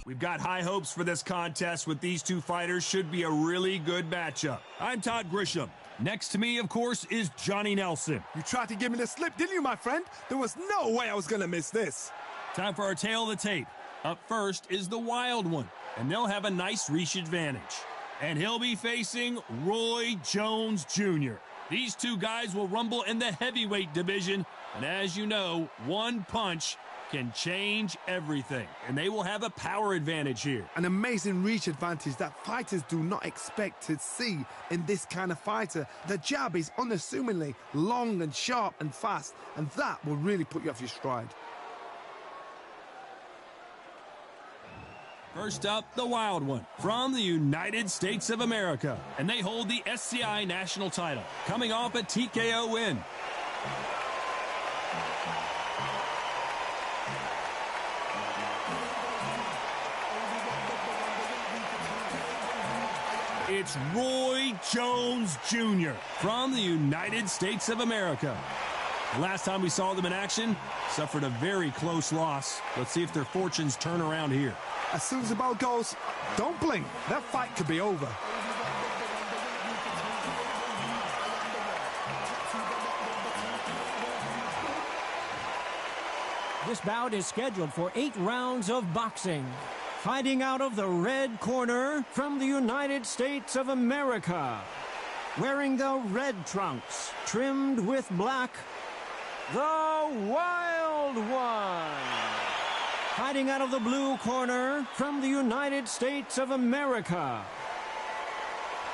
We've got high hopes for this contest with these two fighters. Should be a really good matchup. I'm Todd Grisham. Next to me, of course, is Johnny Nelson. You tried to give me the slip, didn't you, my friend? There was no way I was going to miss this. Time for our tale of the tape. Up first is the Wild One, and they'll have a nice reach advantage. And he'll be facing Roy Jones Jr. These two guys will rumble in the heavyweight division, and as you know, one punch can change everything, and they will have a power advantage here. An amazing reach advantage that fighters do not expect to see in this kind of fighter. The jab is unassumingly long and sharp and fast, and that will really put you off your stride. First up, the Wild One from the United States of America, and they hold the SCI national title, coming off a TKO win. It's Roy Jones Jr. from the United States of America. The last time we saw them in action, suffered a very close loss. Let's see if their fortunes turn around here. As soon as the bell goes, don't blink. That fight could be over. This bout is scheduled for 8 rounds of boxing. Fighting out of the red corner from the United States of America. Wearing the red trunks, trimmed with black, the Wild One. Fighting out of the blue corner from the United States of America.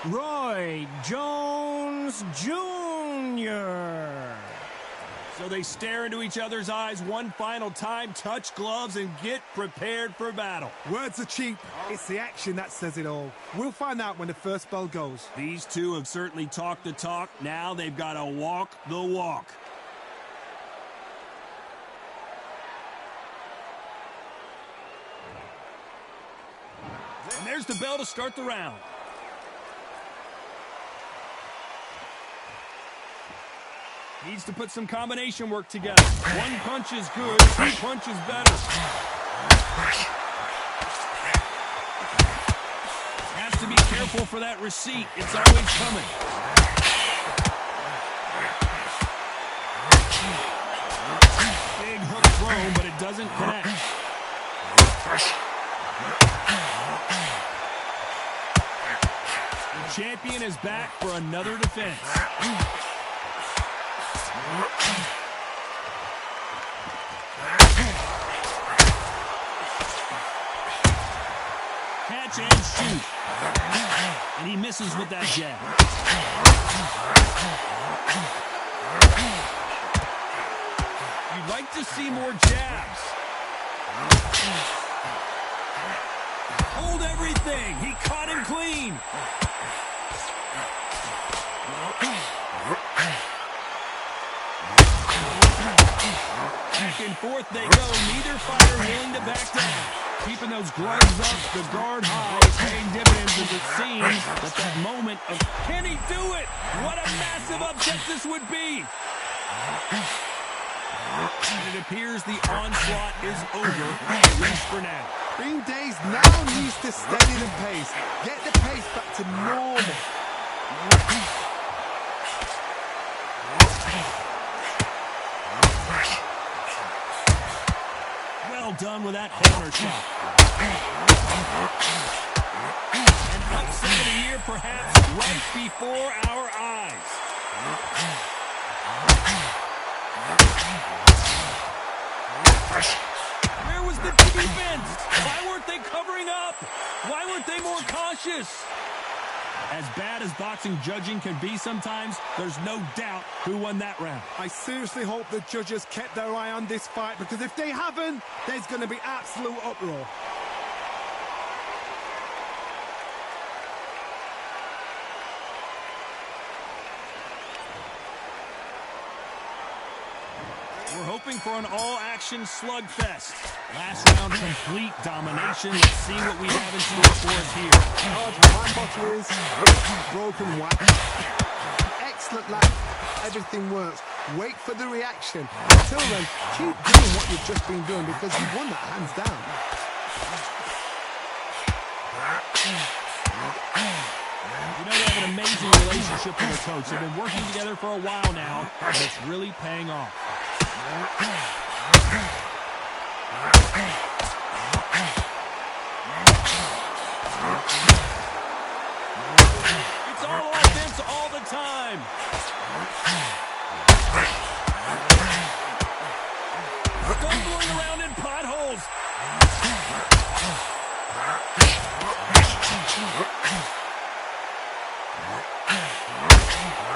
Roy Jones Jr. So they stare into each other's eyes one final time, touch gloves, and get prepared for battle. Words are cheap. It's the action that says it all. We'll find out when the first bell goes. These two have certainly talked the talk. Now they've got to walk the walk. And there's the bell to start the round. Needs to put some combination work together. One punch is good, 2 punches better. Has to be careful for that receipt. It's always coming. Big hook thrown, but it doesn't connect. The champion is back for another defense. Catch and shoot. And he misses with that jab. You'd like to see more jabs. Hold everything. He caught him clean. Back and forth they go. Neither fighter willing to back down. Keeping those gloves up, the guard high, paying dividends as it seems that that moment of, can he do it? What a massive upset this would be. And it appears the onslaught is over, at least for now. Green Days now needs to steady the pace. Get the pace back to normal. Well done with that corner shot. An upset of the year, perhaps, right before our eyes. Where was the defense? Why weren't they covering up? Why weren't they more cautious? As bad as boxing judging can be sometimes, there's no doubt who won that round. I seriously hope the judges kept their eye on this fight, because if they haven't, there's going to be absolute uproar. We're hoping for an all-action slugfest. Last round, complete domination. Let's see what we have in store for us here. Large wine bottles, broken wax. Excellent lap. Everything works. Wait for the reaction. Until then, keep doing what you've just been doing, because you won that hands down. You know, they have an amazing relationship with their coach. They've been working together for a while now, and it's really paying off. It's all offense all the time. Stumbling around in potholes.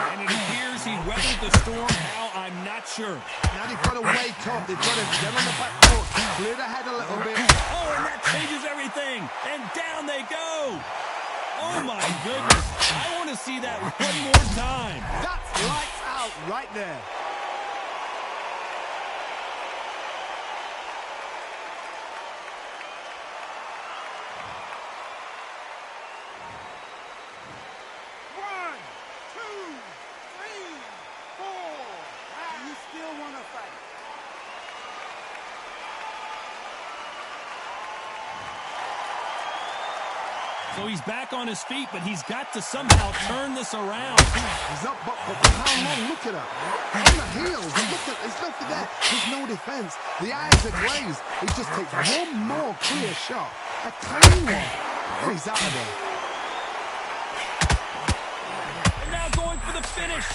And it appears he weathered the storm. How, I'm not sure. Now they've got to wake up. They've got to get on the back foot, clear the head a little bit. Oh, and that changes everything. And down they go. Oh, my goodness. I want to see that one more time. That's lights out right there. So he's back on his feet, but he's got to somehow turn this around. He's up, but for how long? Look at that. On the heels. Look at, there's nothing there. There's no defense. The eyes are glazed. He just takes one more clear shot. A clean one. And he's out of there. And now going for the finish.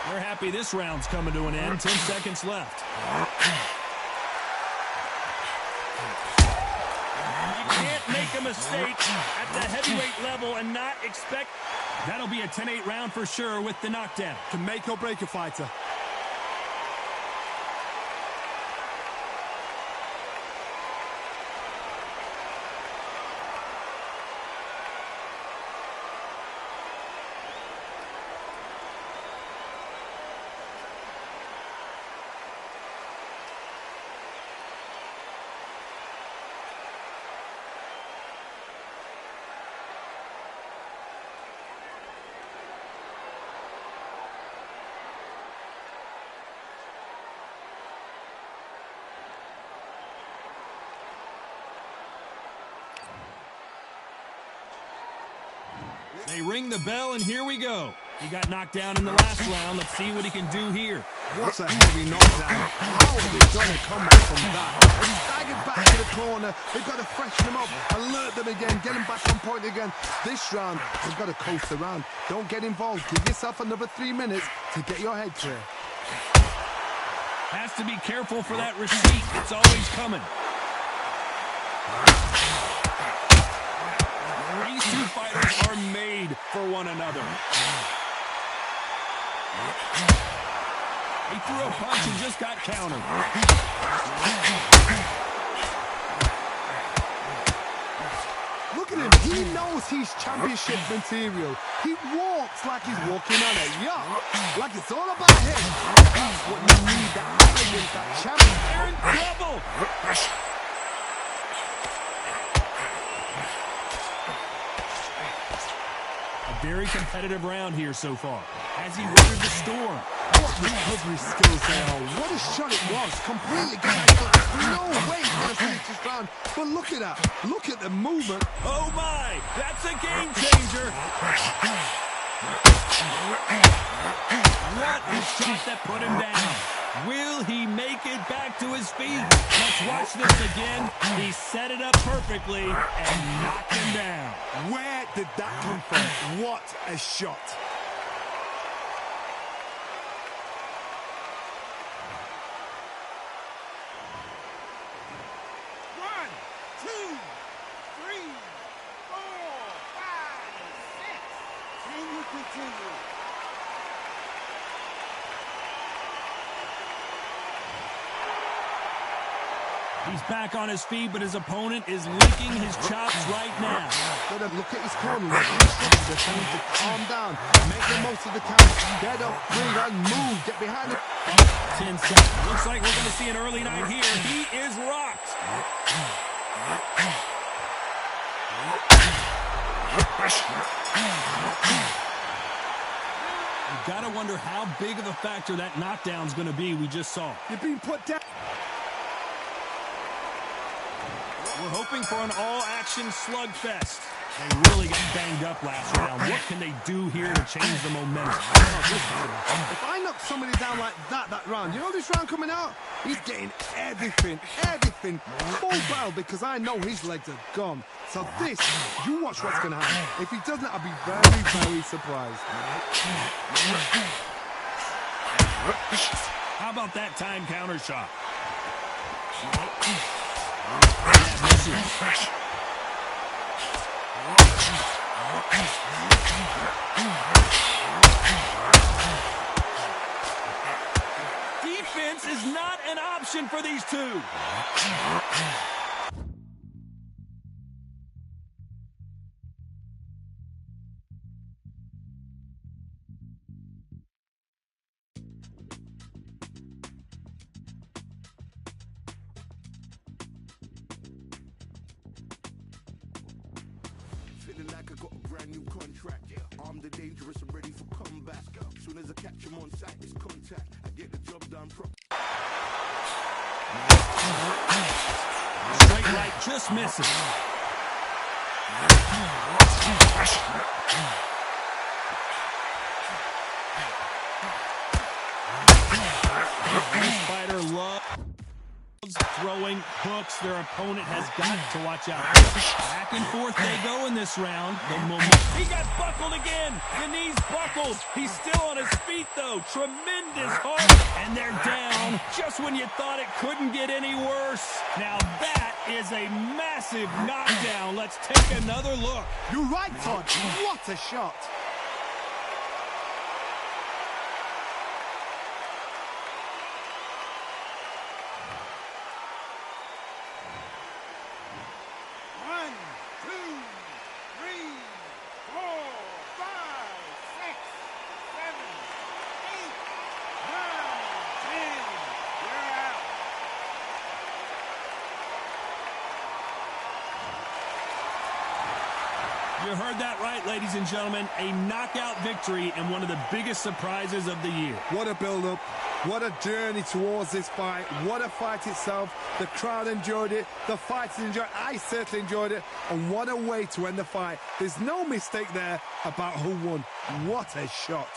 They're happy this round's coming to an end. 10 seconds left. You can't make a mistake at the heavyweight level and not expect. That'll be a 10-8 round for sure with the knockdown. Can make or break a fighter. They ring the bell, and here we go. He got knocked down in the last round. Let's see what he can do here. What's a heavy knockdown. How are they going to come back from that? And he's staggered back to the corner. They've got to freshen him up, alert them again, get him back on point again. This round, they've got to coast around. Don't get involved. Give yourself another 3 minutes to get your head clear. Has to be careful for that receipt. It's always coming. These two fighters are made for one another. He threw a punch and just got countered. Look at him. He knows he's championship material. He walks like he's walking on a yacht. Like it's all about him. That's what you need, that arrogance, that champion. They're in trouble. Very competitive round here so far. Has he weathered the storm? What recovery skills they are. What a shot it was. Completely got no way he's going to finish this round. But look at that. Look at the movement. Oh my, that's a game changer. What a shot that put him down. Will he make it back to his feet? Let's watch this again. He set it up perfectly and knocked him down. Where did that come from? What a shot. One, two, three, four, five, six. Can you continue? He's back on his feet, but his opponent is licking his chops right now. Gotta look at his corner. They're trying to calm down, make the most of the count. Get up, bring and move. Get behind it. 10 seconds. Looks like we're going to see an early night here. He is rocked. Gotta wonder how big of a factor that knockdown's going to be we just saw. You're being put down. We're hoping for an all-action slugfest. They really got banged up last round. What can they do here to change the momentum? If I knock somebody down like that round, you know this round coming out? He's getting everything, full battle, because I know his legs are gone. So this, you watch what's going to happen. If he doesn't, I'll be very, very surprised. How about that time counter shot? Defense is not an option for these two. Feeling like I got a brand new contract. Armed and dangerous and ready for comeback. Soon as I catch him on sight, it's contact. I get the job done properly. Straight right, just misses. This fighter loves throwing hooks. Their opponent has got to watch out. Back and forth they go in this round. He got buckled again. The knee's buckled. He's still on his feet, though. Tremendous heart. And they're down just when you thought it couldn't get any worse. Now that is a massive knockdown. Let's take another look. You're right, Todd. What a shot. You heard that right, ladies and gentlemen. A knockout victory and one of the biggest surprises of the year. What a build-up. What a journey towards this fight. What a fight itself. The crowd enjoyed it. The fighters enjoyed it. I certainly enjoyed it. And what a way to end the fight. There's no mistake there about who won. What a shot.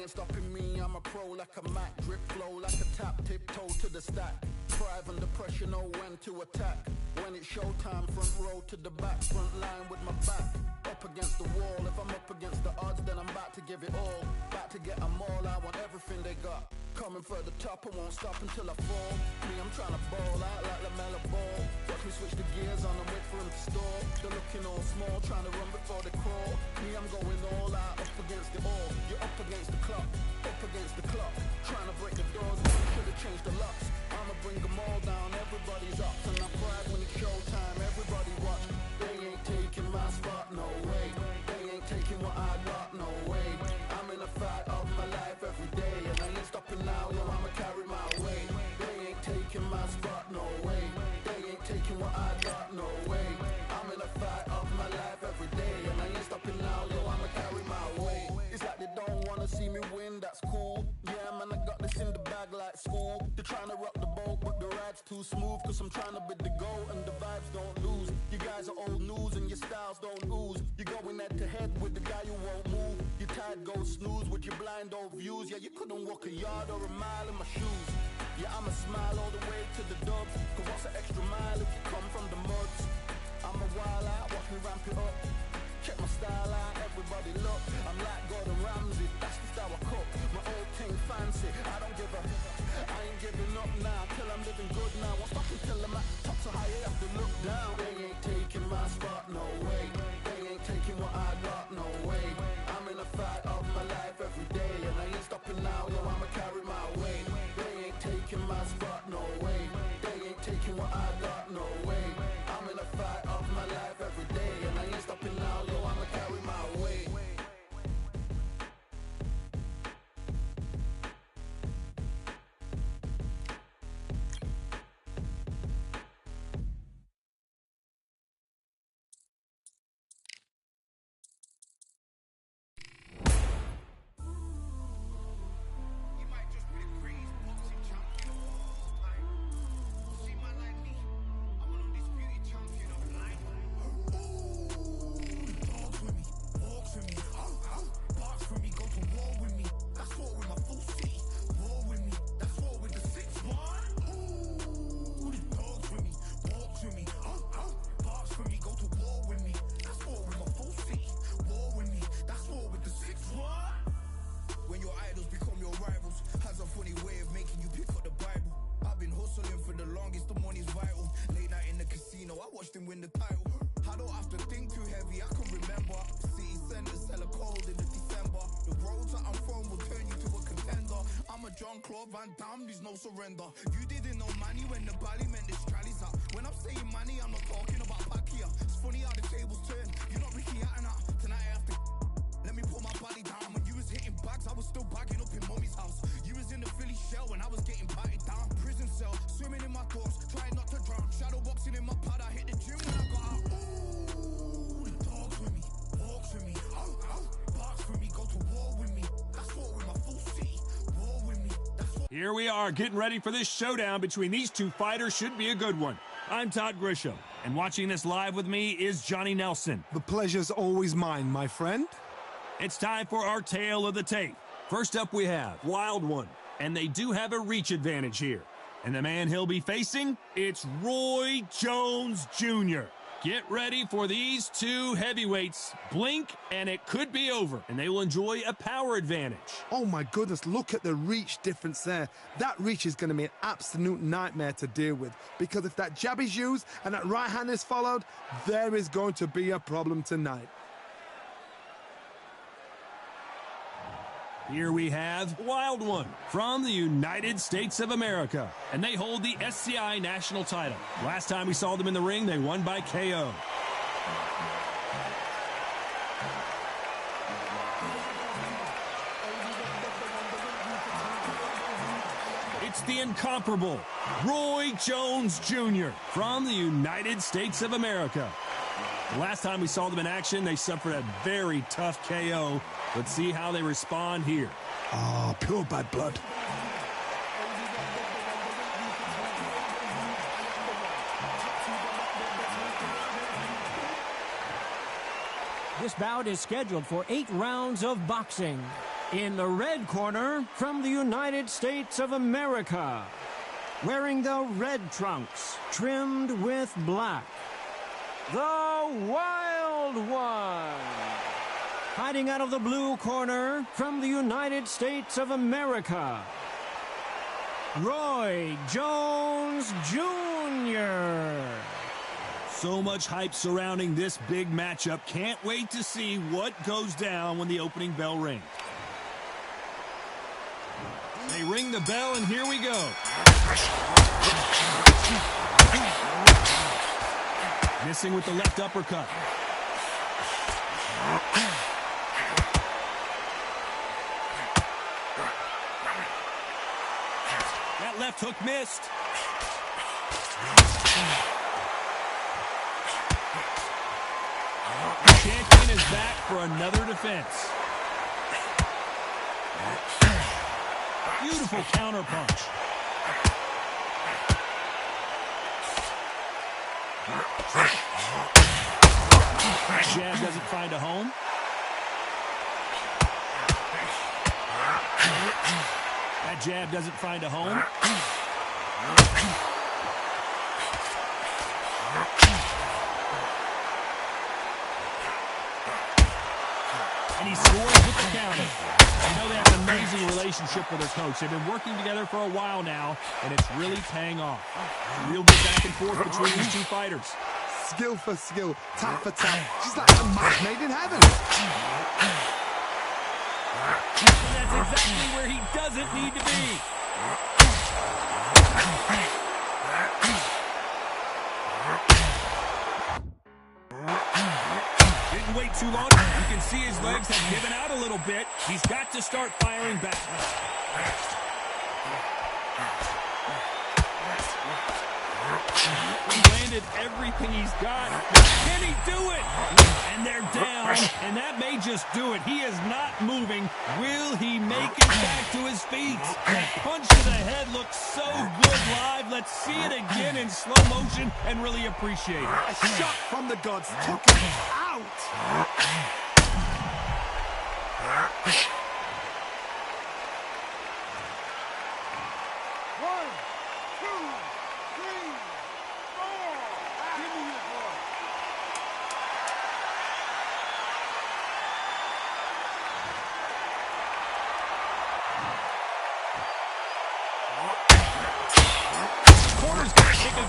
Stopping me, I'm a pro like a Mac. Drip flow like a tap, tiptoe to the stack. Thrive under pressure, know when to attack. When it's showtime, front row to the back. Front line with my back up against the wall. If I'm up against the odds, then I'm about to give it all. About to get them all, I want everything they got. Coming for the top, I won't stop until I fall. Me, I'm trying to ball out like the Mela ball. Watch me switch the gears on and wait for him to stall. They're looking all small, trying to run before they crawl. Me, I'm going all out, up against it all. You're up against the clock, up against the clock. Trying to break the doors, but we could've changed the locks. I'ma bring them all down, everybody's up. And I pride when it's showtime, everybody watch. They ain't taking my spot, no way. They ain't taking what I got, no way. I'm in a fight of my life every day, and I ain't stopping now, yo, I'ma carry my weight. They ain't taking my spot, no way. They ain't taking what I got, no way. I'm in a fight of my life every day, and I ain't stopping now, yo, I'ma carry my weight. It's like they don't wanna see me win, that's cool. Yeah, man, I got this in the bag like school. They're trying to rock the boat, but the ride's too smooth. Cause I'm trying to bid the go, and the vibes don't lose. You guys are old news, and your styles don't ooze. You're going head to head with the guy who won't move. Your tide goes snooze with your blind old views. Yeah, you couldn't walk a yard or a mile in my shoes. Yeah, I'ma smile all the way to the dubs. Cause what's an extra mile if you come from the muds? I'm a wild out, watch me ramp it up. Check my style out, everybody look. I'm like Gordon Ramsay, that's the style I cook. My old thing fancy, I don't give a. I ain't giving up now, till I'm living good now. Won't stop until I'm at the top, so high you have to look down. They ain't taking my spot, no way. They ain't taking what I got, no way. I'm in a fight of my life every day, and I ain't stopping now, yo, I'ma carry my weight. They ain't taking my spot. got Van Damme, there's no surrender. You didn't know money when the bally meant this trally's up. When I'm saying money, I'm not talking about back here. It's funny how the tables turn. You're not Ricky Hatton up. Tonight I have to let me put my body down. When you was hitting bags, I was still bagging up in mommy's house. You was in the Philly shell when I was getting batted down. Prison cell, swimming in my thoughts, trying not to drown. Shadow boxing in my pad, I hit the gym when I got out. Ooh, the dogs with me, walks with me. Oh, barks with me, go to war with me. That's war with my full city. War with me. Here we are, getting ready for this showdown between these two fighters. Should be a good one. I'm Todd Grisham, and watching this live with me is Johnny Nelson. The pleasure's always mine, my friend. It's time for our tale of the tape. First up, we have Wild One, and they do have a reach advantage here. And the man he'll be facing, it's Roy Jones Jr. Get ready for these two heavyweights. Blink, and it could be over, and they will enjoy a power advantage. Oh my goodness, look at the reach difference there. That reach is going to be an absolute nightmare to deal with, because if that jab is used and that right hand is followed, there is going to be a problem tonight. Here we have Wild One from the United States of America, and they hold the SCI national title. Last time we saw them in the ring, they won by KO. It's the incomparable Roy Jones Jr. from the United States of America. The last time we saw them in action, they suffered a very tough KO. Let's see how they respond here. Oh, pure bad blood. This bout is scheduled for 8 rounds of boxing. In the red corner, from the United States of America, wearing the red trunks, trimmed with black, the Wild One. Hiding out of the blue corner, from the United States of America, Roy Jones Jr. So much hype surrounding this big matchup. Can't wait to see what goes down when the opening bell rings. They ring the bell, and here we go. Missing with the left uppercut. That left hook missed. The champion is back for another defense. Beautiful counter punch. Jab doesn't find a home. That jab doesn't find a home. And he scores with the counter. You know they have an amazing relationship with their coach. They've been working together for a while now, and it's really paying off. Real good back and forth between these two fighters. Skill for skill, tap for tap. She's like a match made in heaven. And that's exactly where he doesn't need to be. Didn't wait too long. You can see his legs have given out a little bit. He's got to start firing back. He landed everything he's got. Can he do it? And they're down, and that may just do it. He is not moving. Will he make it back to his feet? That punch to the head looks so good live. Let's see it again in slow motion and really appreciate it. A shot from the gods took him out.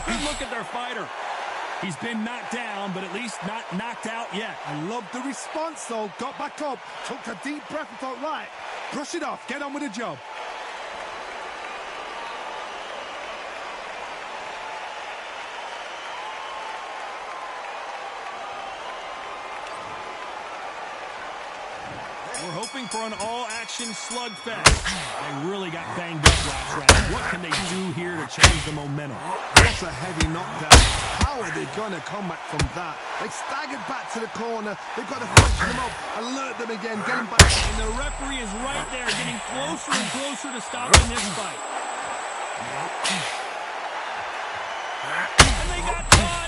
Good look at their fighter. He's been knocked down, but at least not knocked out yet. I love the response, though. Got back up, took a deep breath and thought, right, brush it off, get on with the job. We're hoping for an all-action slugfest. They really got banged up last round. What can they do here to change the momentum? That's a heavy knockdown. How are they going to come back from that? They staggered back to the corner. They've got to freshen them up, alert them again, get them back. And the referee is right there, getting closer and closer to stopping this fight. And they got caught.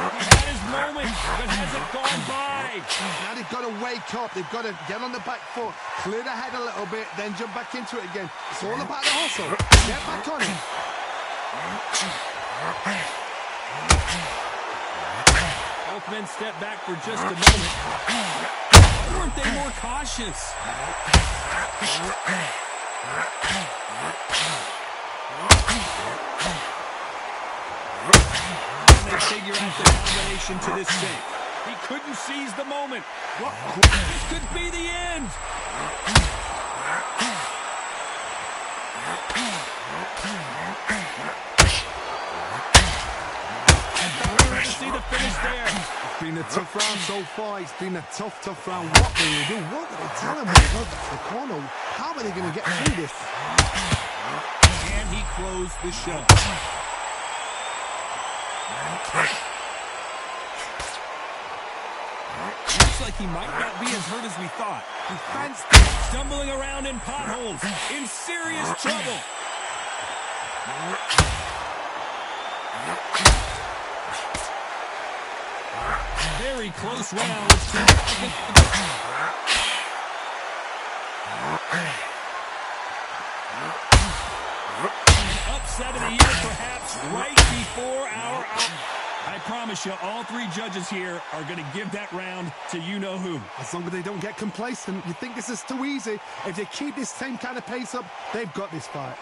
He had his moment, but hasn't gone by. Now they've got to wake up. They've got to get on the back foot, clear the head a little bit, then jump back into it again. It's all about the hustle. Get back on it. Both men step back for just a moment. Why weren't they more cautious? And they figure out the combination to this save. He couldn't seize the moment. This could be the end. To see the finish there. It's been a tough round so far. It's been a tough round. What do they do? What do they tell him when he goes back to the corner? How are they going to get through this? And he closed the show. Looks like he might not be as hurt as we thought. Defense. Stumbling around in potholes, in serious trouble. Very close round. Upset of the year, perhaps, right before our out. I promise you, all three judges here are going to give that round to you-know-who. As long as they don't get complacent, you think this is too easy. If they keep this same kind of pace up, they've got this fight.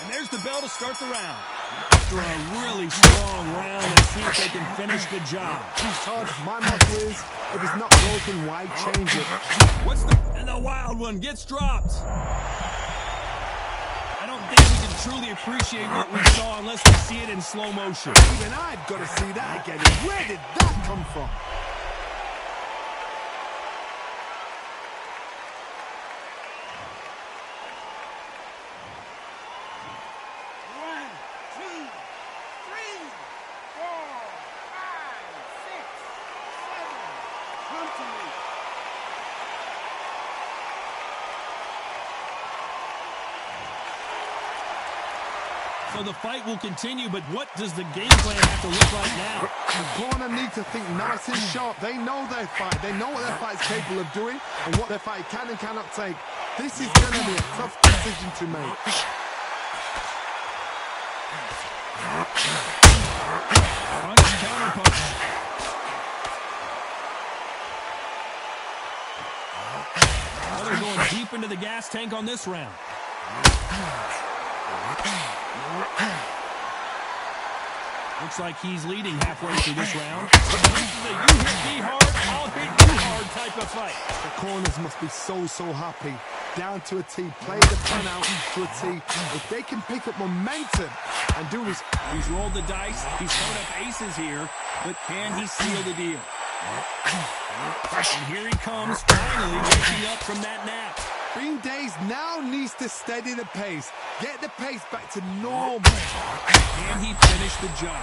And there's the bell to start the round. After a really strong round, let's see if they can finish the job. Todd, my motto is, if it's not broken, why change it? And the wild one gets dropped. I don't think we can truly appreciate what we saw unless we see it in slow motion. Even I've got to see that again. Where did that come from? So the fight will continue, but what does the game plan have to look like now? The corner needs to think nice and sharp. They know their fight. They know what their fight is capable of doing and what their fight can and cannot take. This is going to be a tough decision to make. Punch, counter punch. Well, they're going deep into the gas tank on this round. Looks like he's leading halfway through this round. This is a you hit me hard, I'll hit you hard type of fight. The corners must be so happy. Down to a T, play the plan out to a T. If they can pick up momentum and do this. He's rolled the dice, he's coming up aces here, but can he seal the deal? And here he comes, finally waking up from that nap. Green Days now needs to steady the pace. Get the pace back to normal. Can he finish the job?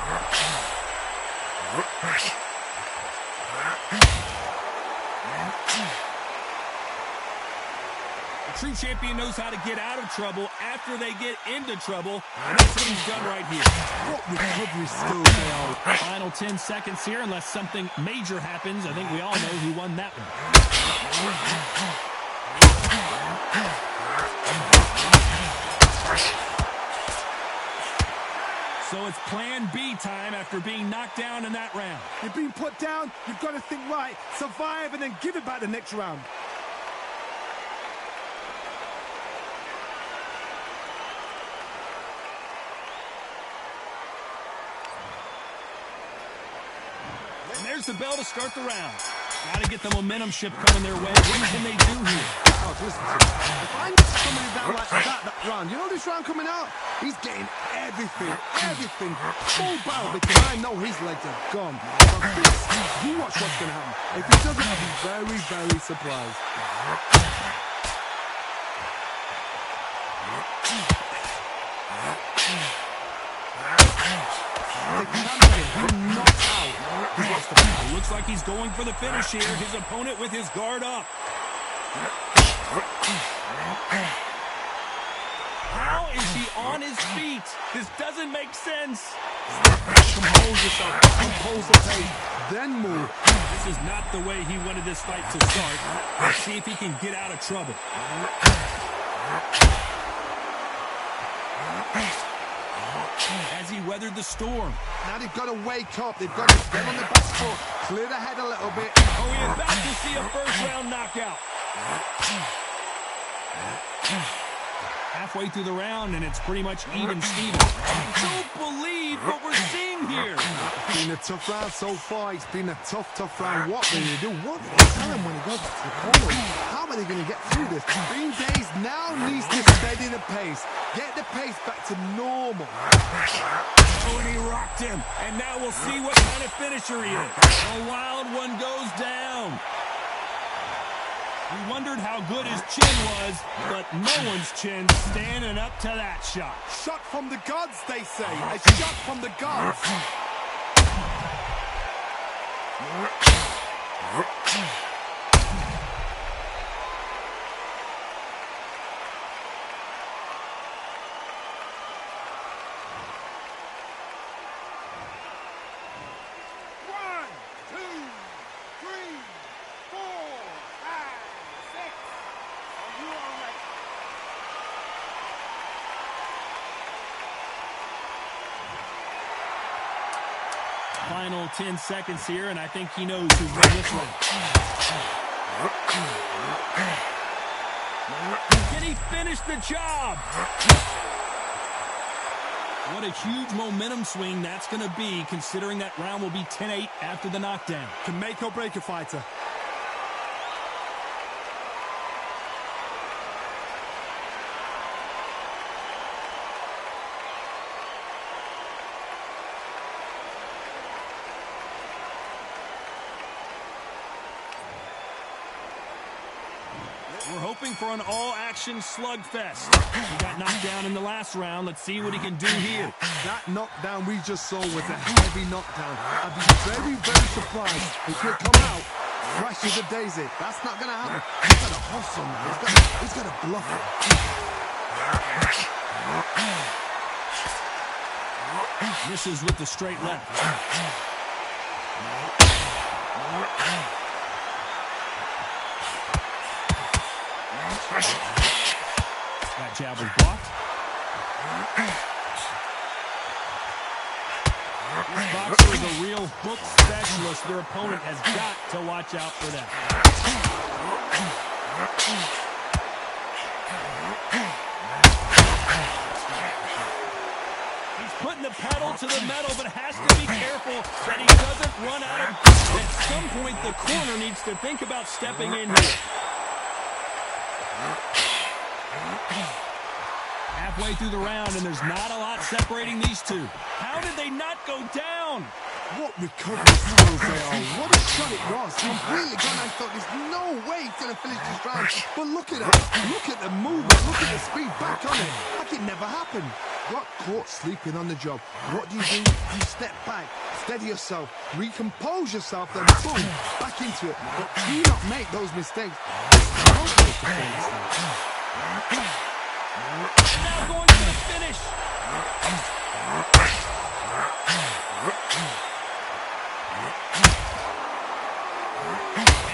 The true champion knows how to get out of trouble after they get into trouble, and that's what he's done right here. What recovery skills they are. Final 10 seconds here, unless something major happens. I think we all know who won that one. So it's plan B time after being knocked down in that round. You've been put down, you've got to think right, survive and then give it back the next round. There's the bell to start the round. Got to get the momentum shift coming their way. What can they do here? Oh, listen to me. If I'm coming down like that round, you know this round coming out? He's getting everything, full barrel, because I know his legs are gone. So this, you watch what's going to happen. If he doesn't, I'll be very, very surprised. It looks like he's going for the finish here. His opponent with his guard up. How is he on his feet? This doesn't make sense. Compose yourself. Compose the pace. Then move. This is not the way he wanted this fight to start. Let's see if he can get out of trouble. As he weathered the storm. Now they've got to wake up. They've got to get on the back foot, clear the head a little bit. Are we about to see a first-round knockout? Halfway through the round, and it's pretty much even Steven. I don't believe what we're seeing here. It's been a tough round so far. It's been a tough round. What will they do? What will they tell him when he goes to the corner? How are they going to get through this? Green Days now needs to steady the pace. Get the pace back to normal. Oh, and he rocked him. And now we'll see what kind of finisher he is. The wild one goes down. We wondered how good his chin was, but no one's chin standing up to that shot. Shot from the gods, they say. A shot from the gods. Final 10 seconds here, and I think he knows who's won this one. Can he finish the job? What a huge momentum swing that's going to be, considering that round will be 10-8 after the knockdown. Can make or break a fighter. We're hoping for an all-action slugfest. He got knocked down in the last round. Let's see what he can do here. That knockdown we just saw was a heavy knockdown. I'd be very, very surprised if he'll come out fresh as a daisy. That's not going to happen. He's got to hustle now. He's got to bluff it. Misses with the straight left. That jab was blocked. This boxer is a real hook specialist. Their opponent has got to watch out for that. He's putting the pedal to the metal, but has to be careful that he doesn't run out of... At some point, the corner needs to think about stepping in here. Halfway through the round, and there's not a lot separating these two. How did they not go down? What recovery skills they are. What a shot it was. He really gone. I thought there's no way he's going to finish this round. But look at it. Look at the movement. Look at the speed back on it. Like it never happened. Got caught sleeping on the job. What do? You step back, steady yourself, recompose yourself, then boom, back into it. But do not make those mistakes. Now going to the finish.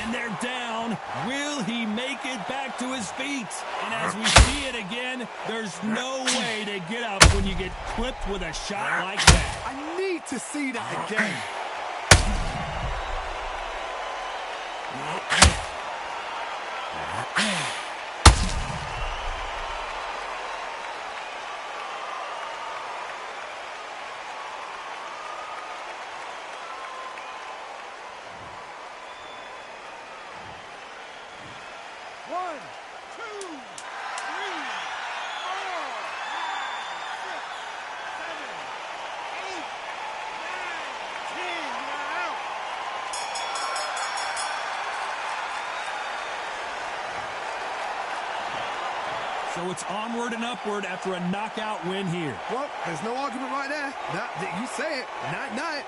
And they're down. Will he make it back to his feet? And as we see it again, there's no way to get up when you get clipped with a shot like that. I need to see that again. So it's onward and upward after a knockout win here. Well, there's no argument right there. You say it. Night-night.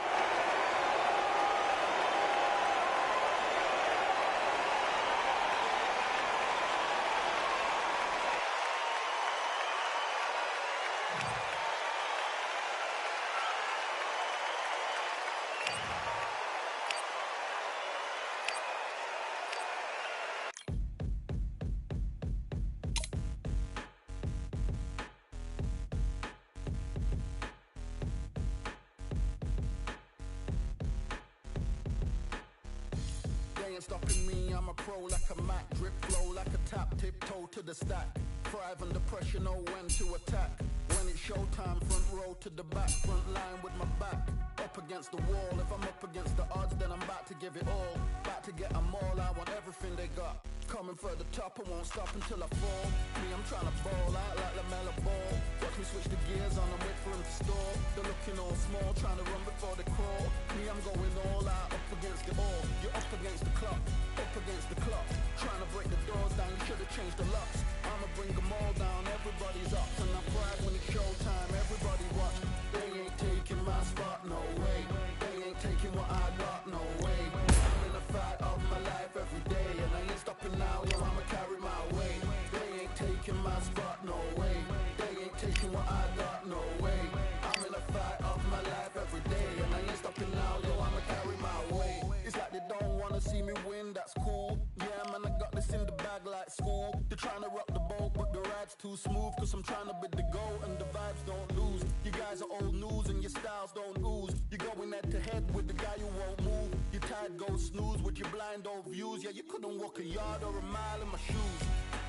Ain't stopping me, I'm a pro like a Mac. Drip flow like a tap, tiptoe to the stack. Thrive under pressure, know when to attack. When it's showtime, front row to the back. Front line with my back up against the wall. If I'm up against the odds, then I'm about to give it all. About to get them all, I want everything they got. Coming for the top, I won't stop until I fall. Me, I'm trying to ball out like LaMelo Ball. Watch me switch the gears on and wait for him to stall. They're looking all small, trying to run before they crawl. Me, I'm going all out, up against the all. You're up against the clock, up against the clock. Trying to break the doors down, you should have changed the locks. I'ma bring them all down, everybody's up. And I pride when it's showtime, everybody watch. They ain't taking my spot, no way. They ain't taking what I got, no way. I'm in the fight of my life every day, and I ain't stopping now, yo, I'ma carry my weight. They ain't taking my spot, no way. They ain't taking what I got, no way. I'm in the fight of my life every day, and I ain't stopping now, yo, I'ma carry my weight. It's like they don't wanna see me win, that's cool. Yeah, man, I got this in the bag like school. They're trying to rock the boat, but the ride's too smooth. Cause I'm trying to bid the goal, and the vibes don't lose. You guys are old news, and your styles don't ooze. You're going head to head with the guy who won't move. Your tide goes snooze with your blind old views. Yeah, you couldn't walk a yard or a mile in my shoes.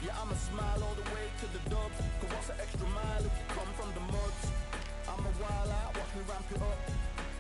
Yeah, I'ma smile all the way to the dubs. Cause what's an extra mile if you come from the muds? I'm a wild out, watch me ramp it up.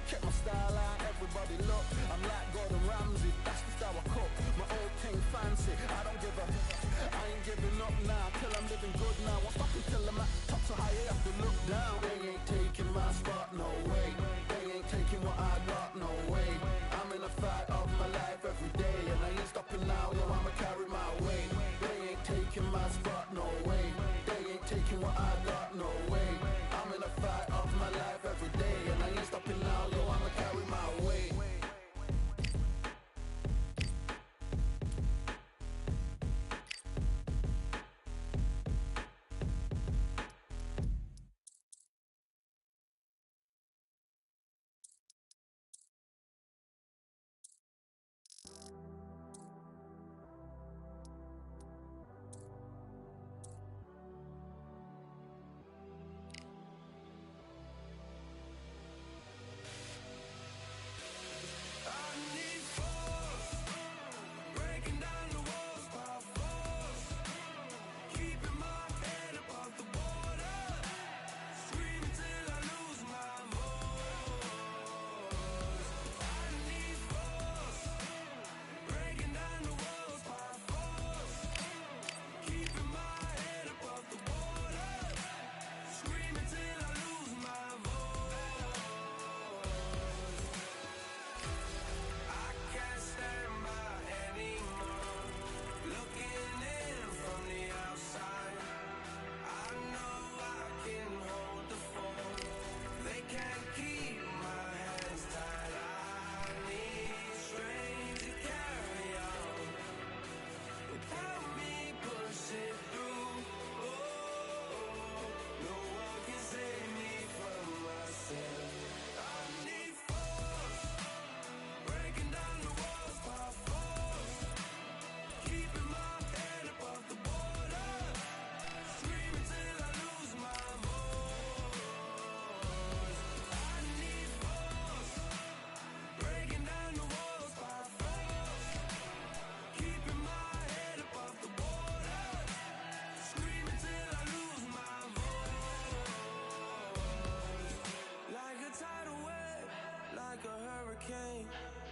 Check my style out, everybody look. I'm like Gordon Ramsay, that's the style I cook. My old thing fancy, I don't give a. I ain't giving up now, till I'm living good now. Won't stop until I'm at the top, so high I have to look down. They ain't taking my spot, no way. They ain't taking what I got, no way. I'm in a fight of my life every day, and I ain't stopping now, yo, I'ma carry my weight. They ain't taking my spot, no way. They ain't taking what I got, no way. I'm in a fight of my life every day, and I ain't stopping now, yo, I'ma carry my weight.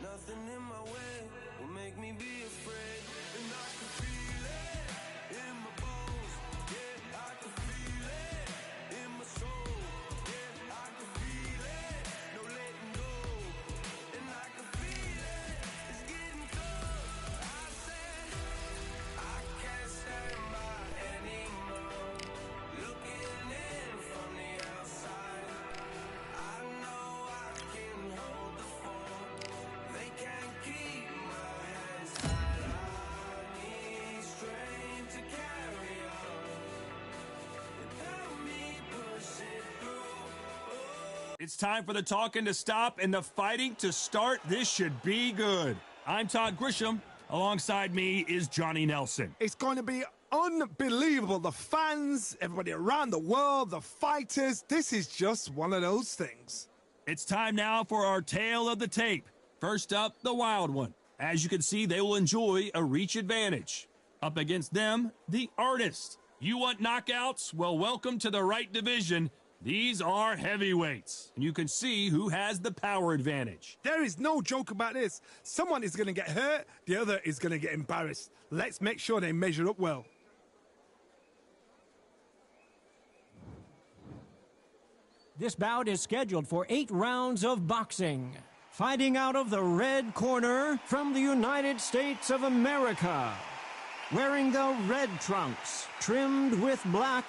Nothing in my way will make me be afraid. And I can feel it in my bones. Yeah, I can feel it in my soul. Yeah, I can feel it, no letting go. And I can feel it, it's getting close. I said I can't stand by anymore. It's time for the talking to stop and the fighting to start. This should be good. I'm Todd Grisham. Alongside me is Johnny Nelson. It's going to be unbelievable. The fans, everybody around the world, the fighters. This is just one of those things. It's time now for our tale of the tape. First up, the Wild One. As you can see, they will enjoy a reach advantage. Up against them, the Artist. You want knockouts? Well, welcome to the right division. These are heavyweights. And you can see who has the power advantage. There is no joke about this. Someone is going to get hurt, the other is going to get embarrassed. Let's make sure they measure up well. This bout is scheduled for 8 rounds of boxing. Fighting out of the red corner from the United States of America. Wearing the red trunks, trimmed with black,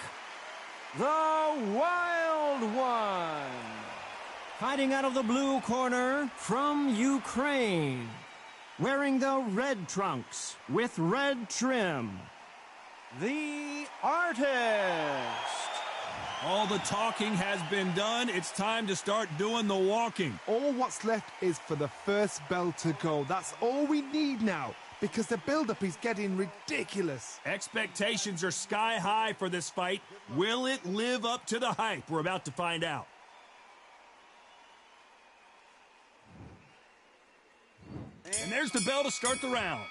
the Wild One. Fighting out of the blue corner from Ukraine. Wearing the red trunks with red trim, the Artist. All the talking has been done. It's time to start doing the walking. All what's left is for the first bell to go. That's all we need now, because the build-up is getting ridiculous. Expectations are sky high for this fight. Will it live up to the hype? We're about to find out. And there's the bell to start the round.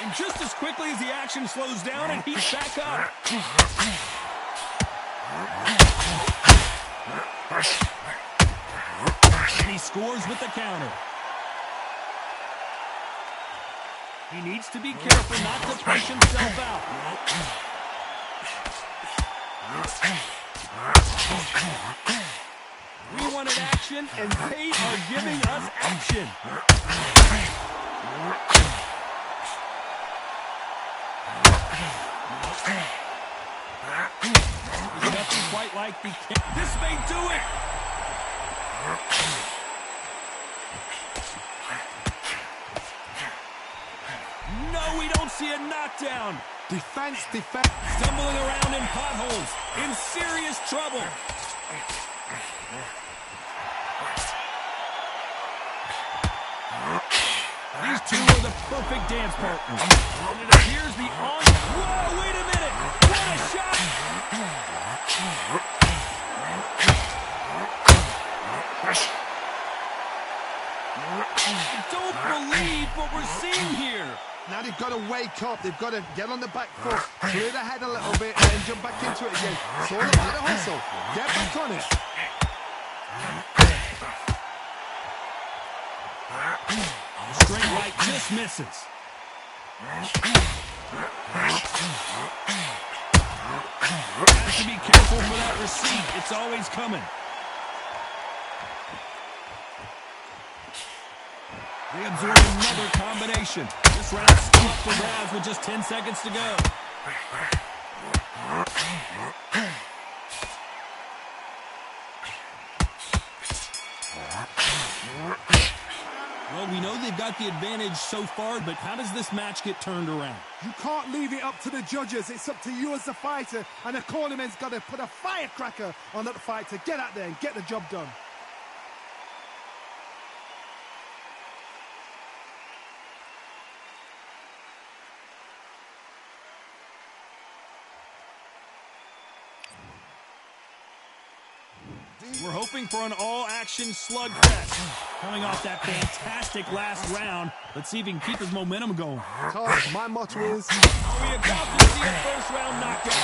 And just as quickly as the action slows down and heats back up. And he scores with the counter. He needs to be careful not to push himself out. We wanted action, and they are giving us action. There's nothing quite like the kick. This may do it. No, we don't see a knockdown. Defense. Stumbling around in potholes, in serious trouble. These two are the perfect dance partners. And it appears the on... Whoa, wait a minute! What a shot! I don't believe what we're seeing here. Now they've got to wake up. They've got to get on the back foot, clear the head a little bit, and then jump back into it again. It's all about the hustle. Get back on it. Straight right just misses. Has to be careful for that receipt. It's always coming. They absorb another combination. This round's still up for grabs with just 10 seconds to go. Well, we know they've got the advantage so far, but how does this match get turned around? You can't leave it up to the judges. It's up to you as the fighter, and the cornerman's got to put a firecracker on that fight to get out there and get the job done. We're hoping for an all-action slugfest. Coming off that fantastic last round, let's see if he can keep his momentum going. Todd, my motto is... Are we about to see a first-round knockout?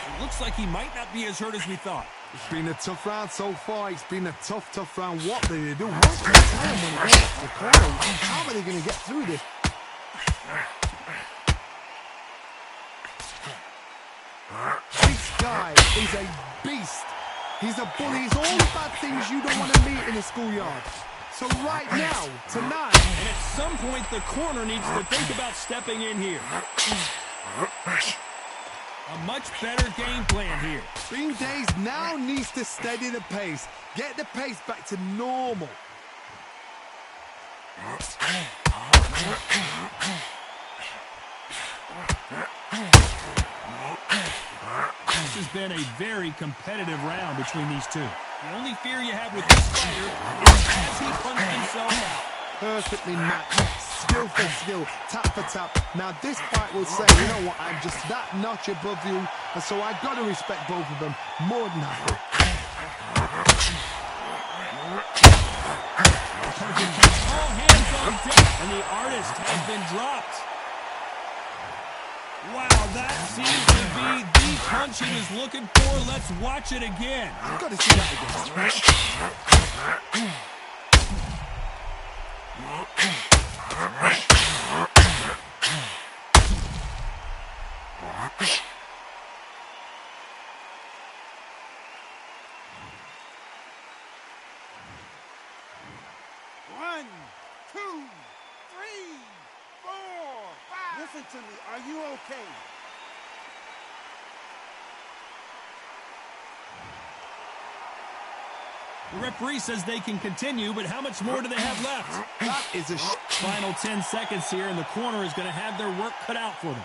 It looks like he might not be as hurt as we thought. It's been a tough round so far. It's been a tough round. What do they do? What's the time when it gets to the corner? How are they going to get through this? This guy is a beast. He's a bully. He's all the bad things you don't want to meet in the schoolyard. So right now, tonight... And at some point, the corner needs to think about stepping in here. A much better game plan here. Bean Days now needs to steady the pace. Get the pace back to normal. This has been a very competitive round between these two. The only fear you have with this fighter is as he punched himself out. Perfectly matched, skill for skill, tap for tap. Now this fight will say, you know what, I'm just that notch above you, and so I've got to respect both of them more than happy. All hands on deck, and the artist has been dropped. Wow, that seems to be the punch he was looking for. Let's watch it again. I've got to see that again. One, two, three, four, five. Listen to me. Are you okay? The referee says they can continue, but how much more do they have left? That is a Final 10 seconds here, and the corner is going to have their work cut out for them.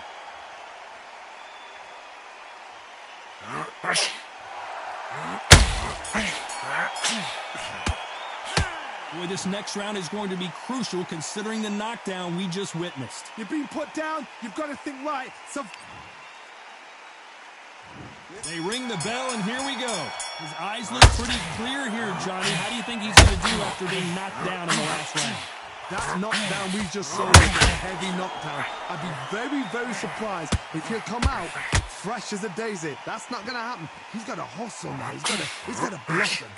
Boy, this next round is going to be crucial considering the knockdown we just witnessed. You're being put down, you've got to think right. So they ring the bell, and here we go. His eyes look pretty clear here, Johnny. How do you think he's going to do after being knocked down in the last round? that knockdown we just saw was a heavy knockdown. I'd be very, very surprised if he'll come out fresh as a daisy. That's not going to happen. He's got to hustle now. He's got to block them.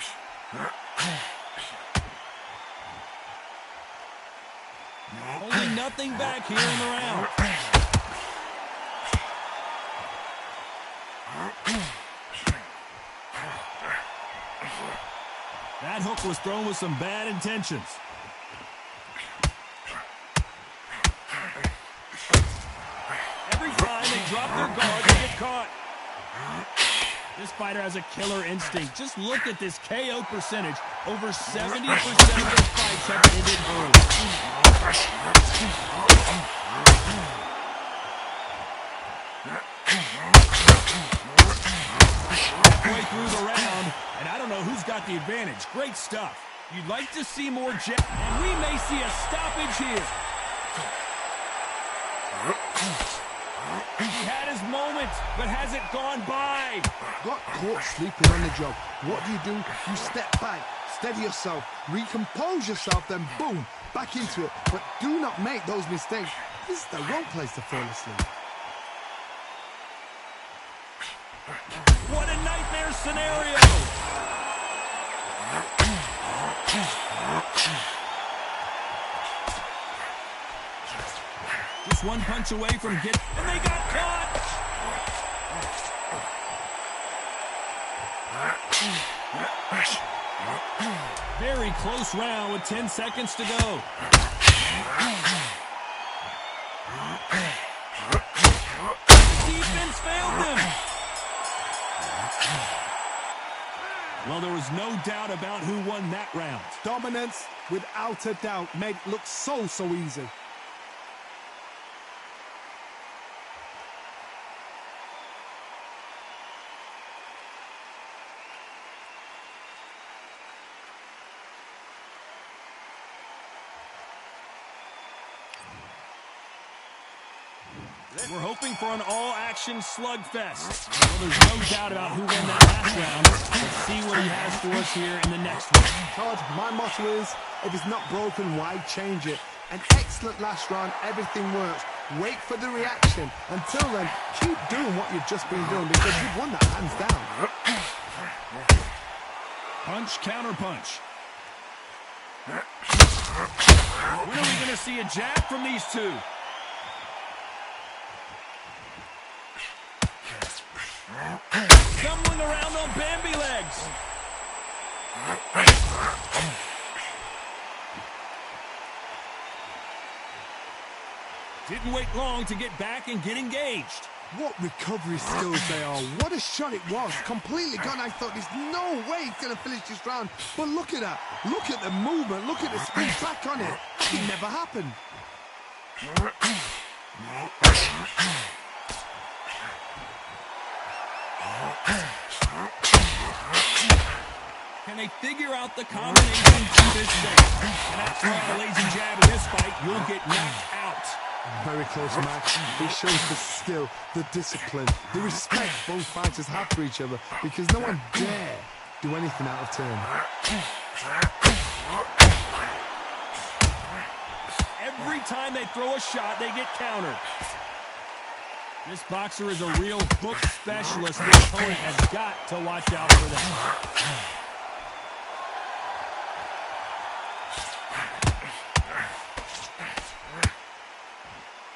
Holding nothing back here in the round. That hook was thrown with some bad intentions. Every time they drop their guard, they get caught. This fighter has a killer instinct. Just look at this KO percentage. Over 70% of their fights have ended early. Halfway through the round, and I don't know who's got the advantage. Great stuff. You'd like to see more jab, and we may see a stoppage here. He had his moment, but has it gone by? Got caught sleeping on the job. What do? You step back, steady yourself, recompose yourself, then boom, back into it. But do not make those mistakes. This is the wrong place to fall asleep. What a nightmare scenario! Just one punch away from and they got caught! Very close round with 10 seconds to go. Defense failed them. Well, there was no doubt about who won that round. Dominance, without a doubt, made it look so easy. We're hoping for an all-action slugfest. Well, there's no doubt about who won that last round. Let's see what he has for us here in the next one. Todd, my motto is, if it's not broken, why change it? An excellent last round, everything works. Wait for the reaction. Until then, keep doing what you've just been doing because you've won that hands down. Punch, counter punch. When are we going to see a jab from these two? Stumbling around on Bambi legs. Didn't wait long to get back and get engaged. What recovery skills they are. What a shot it was. Completely gone. I thought there's no way he's going to finish this round. But look at that. Look at the movement. Look at the speed back on it. That can never happen. Can they figure out the combination to this safe? And that's why, ladies and jab in this fight, you'll get knocked out. Very close match. It shows the skill, the discipline, the respect both fighters have for each other, because no one dare do anything out of turn. Every time they throw a shot, they get countered. This boxer is a real book specialist. The opponent has got to watch out for that.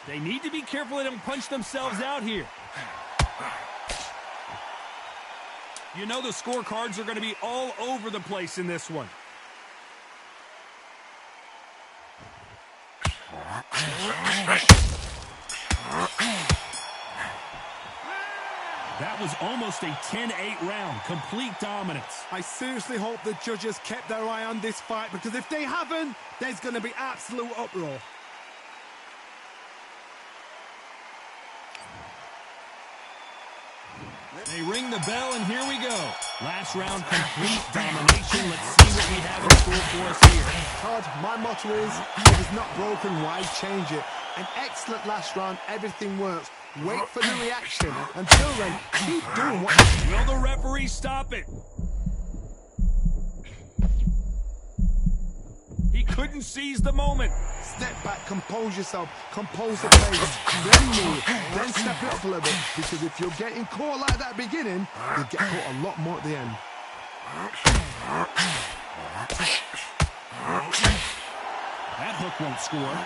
They need to be careful they don't punch themselves out here. You know the scorecards are going to be all over the place in this one. That was almost a 10-8 round. Complete dominance. I seriously hope the judges kept their eye on this fight, because if they haven't, there's going to be absolute uproar. They ring the bell, and here we go. Last round, complete domination. Let's see what we have in store for us here. Todd, my motto is, if it's not broken, why change it? An excellent last round, everything works. Wait for the reaction. Until then, keep doing what... Will the referee stop it? He couldn't seize the moment. Step back, compose yourself, compose the pace, then move, then step it up a little, because if you're getting caught like that beginning, you'll get caught a lot more at the end. That hook won't score.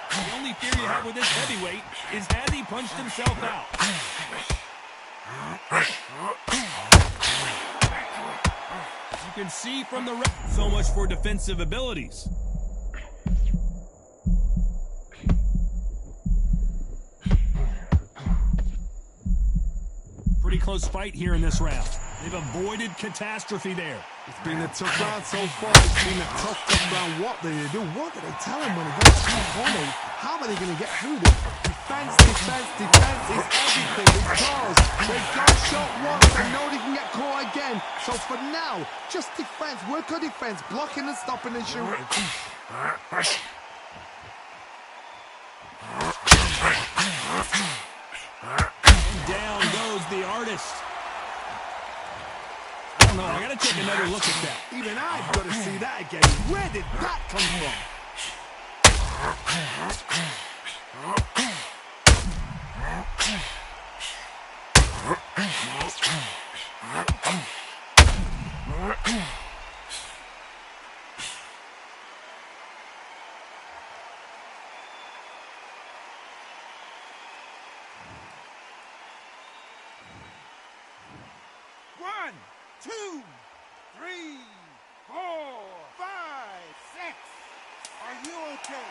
The only fear you have with this heavyweight is has he punched himself out? You can see from the so much for defensive abilities. Pretty close fight here in this round. They've avoided catastrophe there. It's been a tough round so far. It's been a tough round. What do they do? What do they tell him when he gets to the corner? How are they going to get through this? Defense, defense, defense is everything. Because they got shot once and know they can get caught again. So for now, just defense. Work on defense. Blocking and stopping and shooting. Down goes the artist. I don't know. I got to take another look at that. Even I've got to see that again. Where did that come from? One, two, three, 4, 5, 6. Are you okay?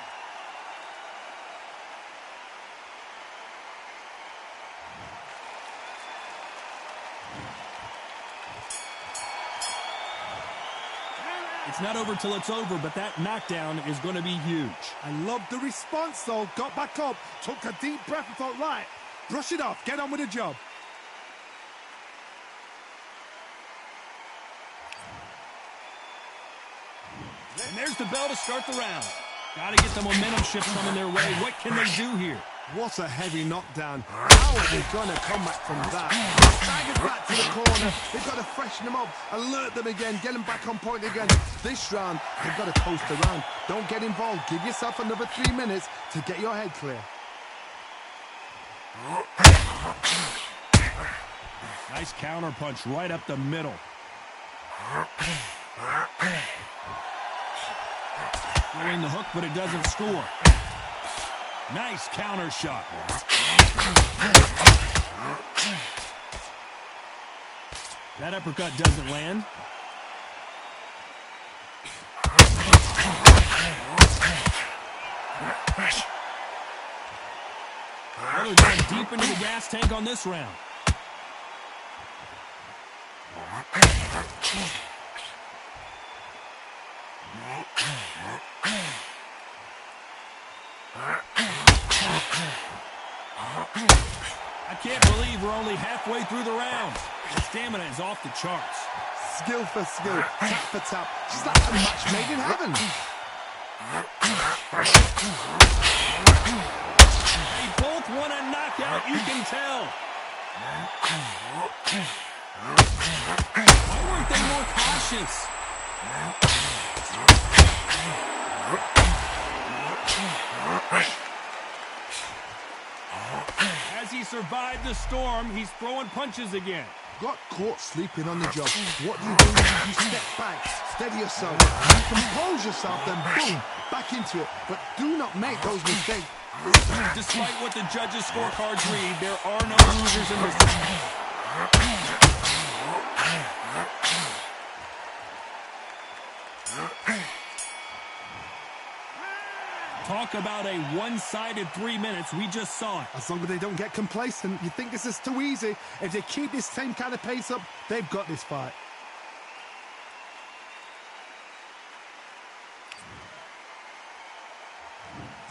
It's not over till it's over, but that knockdown is going to be huge. I love the response, though. Got back up, took a deep breath and thought, right, brush it off, get on with the job. And there's the bell to start the round. Got to get the momentum shift coming their way. What can they do here? What a heavy knockdown. How are they going to come back from that? Staggered back to the corner. They've got to freshen them up, alert them again, get them back on point again. This round, they've got to coast around. Don't get involved. Give yourself another 3 minutes to get your head clear. Nice counter punch right up the middle. Throwing the hook, but it doesn't score. Nice counter shot. That uppercut doesn't land. Well, they're going deep into the gas tank on this round. I can't believe we're only halfway through the round. The stamina is off the charts. Skill for skill, tap for tap. She's like a match made in heaven. They both want a knockout, you can tell. Why weren't they more cautious? As he survived the storm, he's throwing punches again. Got caught sleeping on the job. What do? You step back, steady yourself, you compose yourself, then boom, back into it. But do not make those mistakes. Despite what the judges' scorecards read, there are no losers in this. Talk about a one-sided 3 minutes. We just saw it. As long as they don't get complacent, you think this is too easy. If they keep this same kind of pace up, they've got this fight.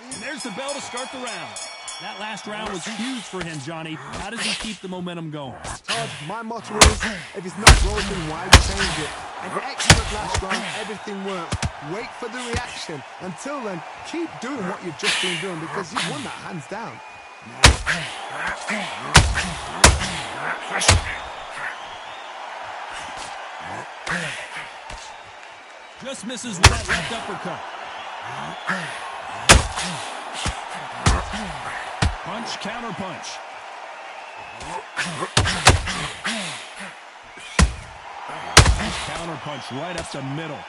And there's the bell to start the round. That last round was huge for him, Johnny. How does he keep the momentum going? Todd, my motto is, if it's not broken, why change it? An excellent last round, everything works. Wait for the reaction. Until then, keep doing what you've just been doing because you've won that hands down. Just misses with that left uppercut. Punch, counter punch. Counter punch right up the middle.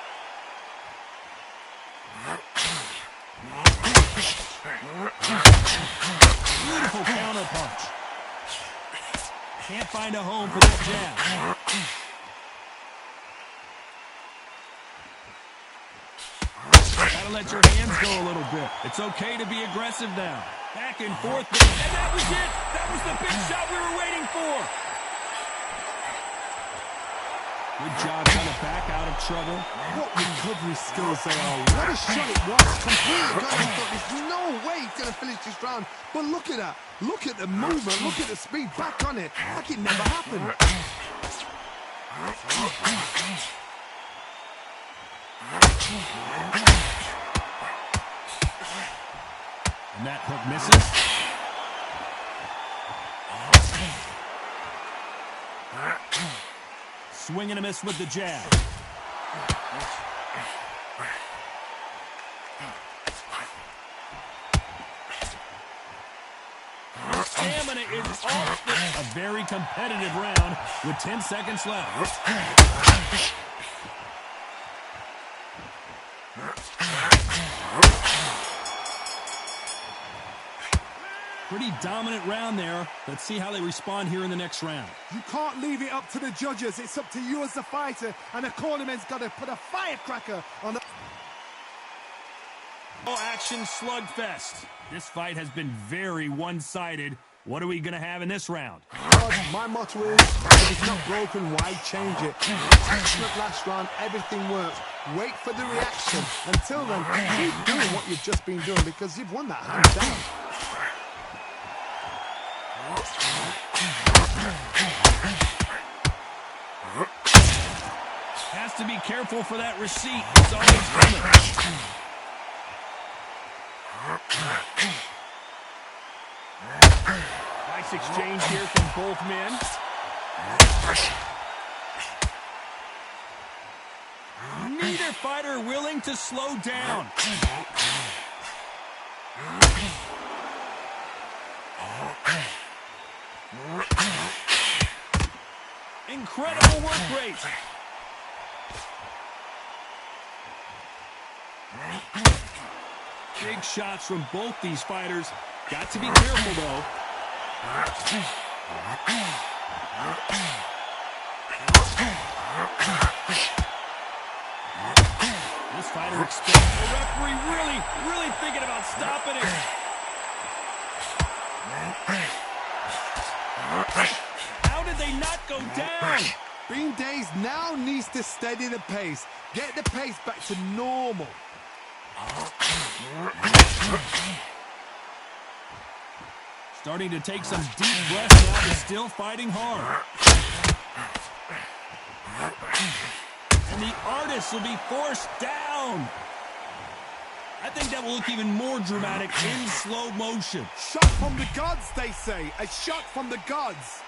Beautiful counter punch. Can't find a home for that jab. Gotta let your hands go a little bit. It's okay to be aggressive now. Back and forth. And that was it. That was the big shot we were waiting for. Good job trying to back out of trouble. What recovery skills they are. What a shot it was. Completely got his foot. There's no way he's going to finish this round. But look at that. Look at the movement. Look at the speed. Back on it. Like it never happened. And that hook misses. Swing and a miss with the jab. Stamina is off. A very competitive round with 10 seconds left. Pretty dominant round there. Let's see how they respond here in the next round. You can't leave it up to the judges. It's up to you as the fighter. And the cornerman's got to put a firecracker on the... Action slugfest. This fight has been very one-sided. What are we going to have in this round? My motto is, if it's not broken, why change it? Excellent last round, everything works. Wait for the reaction. Until then, keep doing what you've just been doing because you've won that hands down. Has to be careful for that receipt. It's always coming. Nice exchange here from both men. Neither fighter willing to slow down. Incredible work rate. Big shots from both these fighters. Got to be careful, though. This fighter expects the referee really thinking about stopping it. How did they not go down? Bean Days now needs to steady the pace. Get the pace back to normal. Starting to take some deep breaths now, but still fighting hard. And the artist will be forced down. I think that will look even more dramatic in slow motion. Shot from the gods, they say. A shot from the gods.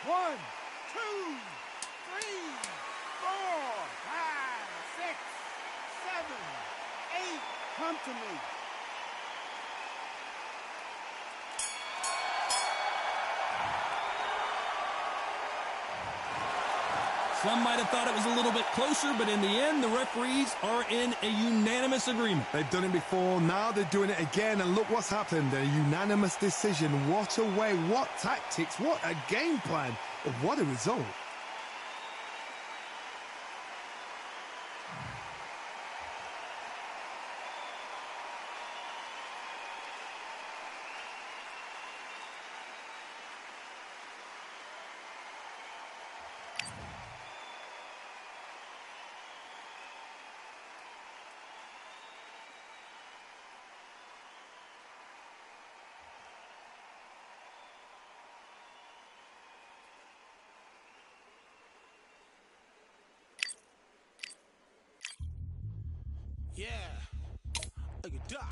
One, two, three, 4, 5, 6, 7, 8. Come to me. Some might have thought it was a little bit closer, but in the end, the referees are in a unanimous agreement. They've done it before, now they're doing it again, and look what's happened. A unanimous decision. What a way, what tactics, what a game plan, what a result. Yeah, look at that.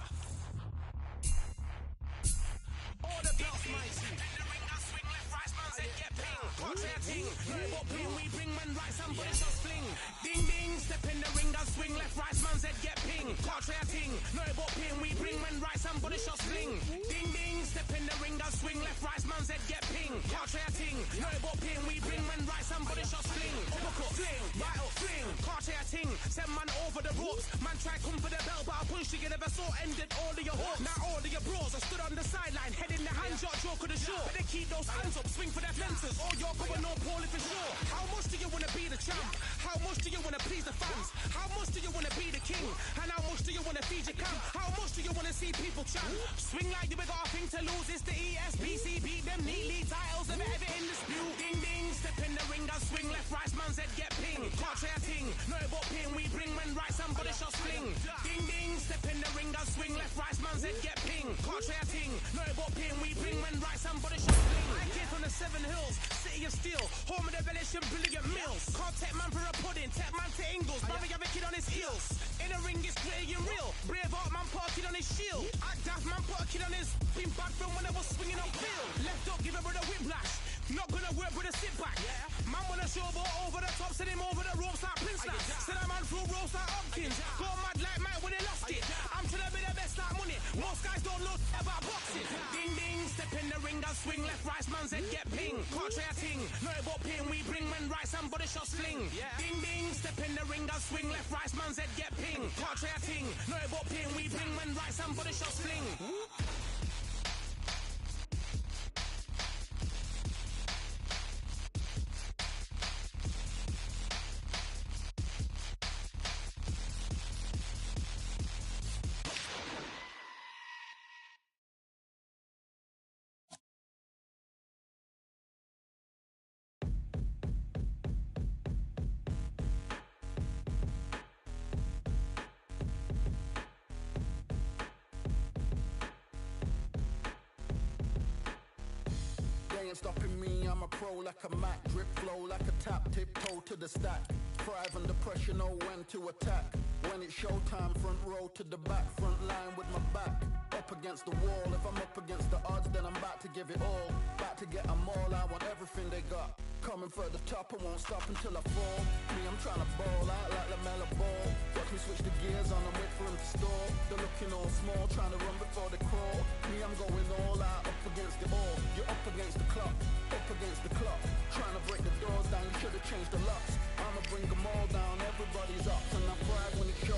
All the belts, mighty. In the ring, I swing left, right, man said get ping. Can't say a ting. No, but ping, we bring man right, somebody just fling. Ding, ding, step in the ring, I swing left, right, man said get ping. Can't say a ting. No, but ping, we bring man right, somebody just fling. Ding, ding, step in the ring, I swing left, right, man said get ping. Can't say a ting. No, but ping, we bring man right, somebody just fling. Uppercut, fling, right up, fling. Can't say a ting. Send man over the ropes. Man try come for the belt, but I punched you never saw. Ended all of your hopes. Now all of your bros are stood on the sideline, head in the hands, your joke of the show. But they keep those hands up, swing for their fences. All you're going on, Paulie for sure. How much do you want to be the champ? How much do you want to please the fans? How much do you want to be the king? And how much do you want to feed your camp? How much do you want to see people chant? Swing like you got a thing to lose. It's the ESPC, beat them neatly. Titles never ever in dispute. Ding ding, step in the ring, I swing left, right, man said get ping. Can't say a ting, no but ping. We bring men right, somebody shall swing. Ding ding, step in the ring, I swing left, right, man said get ping. Can't say a ting, no but ping. We bring men right, somebody shall swing. I came from the 7 Hills, city of steel, home of the village and brilliant meals. Can't take man for a pudding, take man to Ingles. Brother, you have a kid on his heels. In a ring, it's gritty and real. Brave heart man put a kid on his shield. Act daft man put a kid on his. Been bad from when I was swinging on field. Left up, give a brother whiplash. Not gonna work with a sit back. Man wanna show ball over the top, send him over the ropes like Prince Snap. Send a man through ropes like Hopkins. Go mad like Mike when he lost it. I'm trying to be the best like money. Most guys don't know about boxing. Ding ding, step in the ring, I swing left, right, man said get ping. Can't try a ting, no but ping. We bring men right, somebody shall sling. Ding ding, step in the ring, I swing left, right, man said get ping. Can't try a ting, no but ping. We bring men right, somebody shall sling. They ain't stopping me, I'm a pro like a Mac. Drip flow like a tap, tiptoe to the stack. Thrive under pressure, know when to attack. When it's showtime, front row to the back. Front line with my back up against the wall. If I'm up against the odds, then I'm about to give it all. About to get them all, I want everything they got. Coming for the top, I won't stop until I fall. Me, I'm trying to ball out like LaMelo Ball. Watch me switch the gears on and wait for him to stall. They're looking all small, trying to run before they crawl. Me, I'm going all out, up against it all. You're up against the clock, up against the clock. Trying to break the doors down, you should have changed the locks. I'ma bring them all down, everybody's up. And I pride when it shows.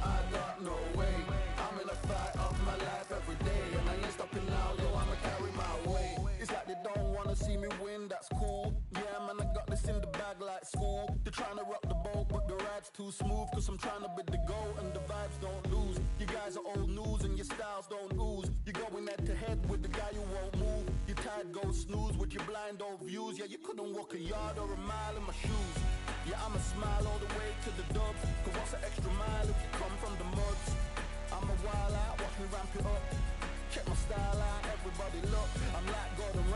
I got no way. I'm in a fight of my life every day, and I ain't stopping now, yo, I'ma carry my weight. It's like they don't wanna see me win, that's cool. Yeah, man, I got this in the bag like school. They're trying to rock the boat, but the ride's too smooth, cause I'm trying to bid the goal, and the vibes don't lose. You guys are old news, and your styles don't ooze. You're going head to head with the guy who won't move. Your tide goes snooze with your blind old views. Yeah, you couldn't walk a yard or a mile in my shoes. Yeah, I'ma smile all the way to the dubs, cause what's an extra mile if you come from the muds? I'm a wild out, watch me ramp it up. Check my style out, everybody look. I'm like Gordon